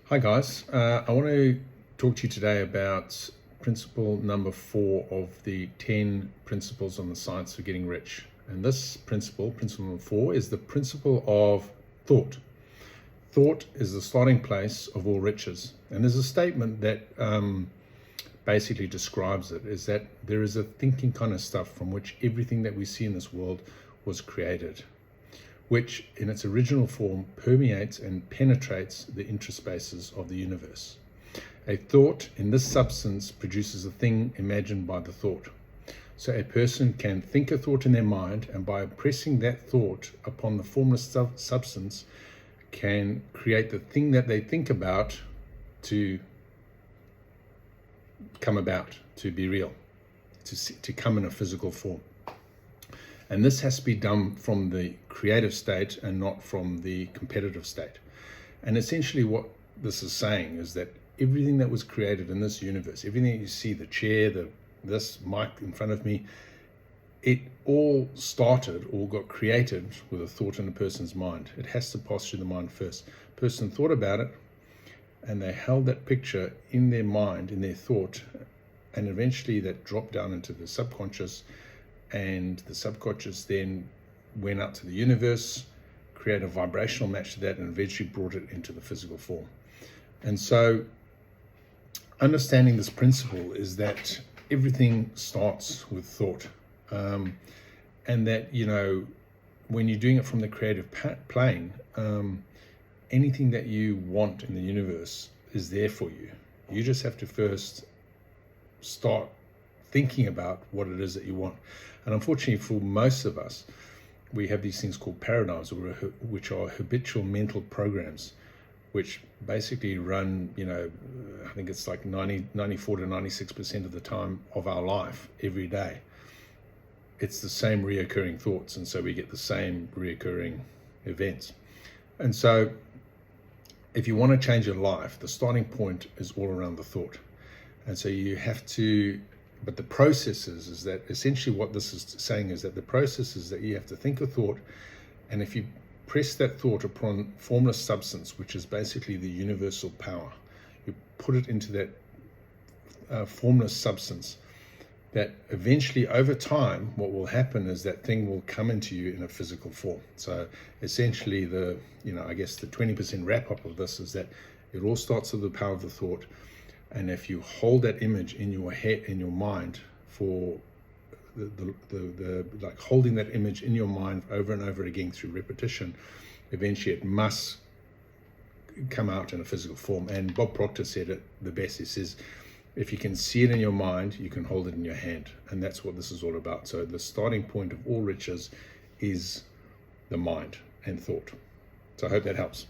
Hi guys, I want to talk to you today about principle number 4 of the 10 principles on the science of getting rich. And this principle number 4, is the principle of thought. Thought is the starting place of all riches. And there's a statement that basically describes it, is that there is a thinking kind of stuff from which everything that we see in this world was created, which in its original form permeates and penetrates the interspaces of the universe. A thought in this substance produces a thing imagined by the thought. So a person can think a thought in their mind, and by pressing that thought upon the formless substance can create the thing that they think about to come about, to be real, to come in a physical form. And this has to be done from the creative state and not from the competitive state. And essentially what this is saying is that everything that was created in this universe, everything that you see, the chair, this mic in front of me, it all got created with a thought in a person's mind. It has to pass through the mind first. The person thought about it, and they held that picture in their mind, in their thought, and eventually that dropped down into the subconscious, and the subconscious then went out to the universe, created a vibrational match to that, and eventually brought it into the physical form. And so understanding this principle is that everything starts with thought, and that, when you're doing it from the creative plane, anything that you want in the universe is there for you. You just have to first start thinking about what it is that you want. And unfortunately for most of us, we have these things called paradigms, which are habitual mental programs, which basically run, I think it's like 94 to 96% of the time of our life every day. It's the same reoccurring thoughts, and so we get the same reoccurring events. And so if you want to change your life, the starting point is all around the thought. And so you have to, but the process is that essentially what this is saying is that the process is that you have to think a thought, and if you press that thought upon formless substance, which is basically the universal power, you put it into that formless substance, that eventually over time what will happen is that thing will come into you in a physical form. So essentially the 20% wrap up of this is that it all starts with the power of the thought. And if you hold that image in your head, in your mind, for like holding that image in your mind over and over again through repetition, eventually it must come out in a physical form. And Bob Proctor said it the best. He says, if you can see it in your mind, you can hold it in your hand. And that's what this is all about. So the starting point of all riches is the mind and thought. So I hope that helps.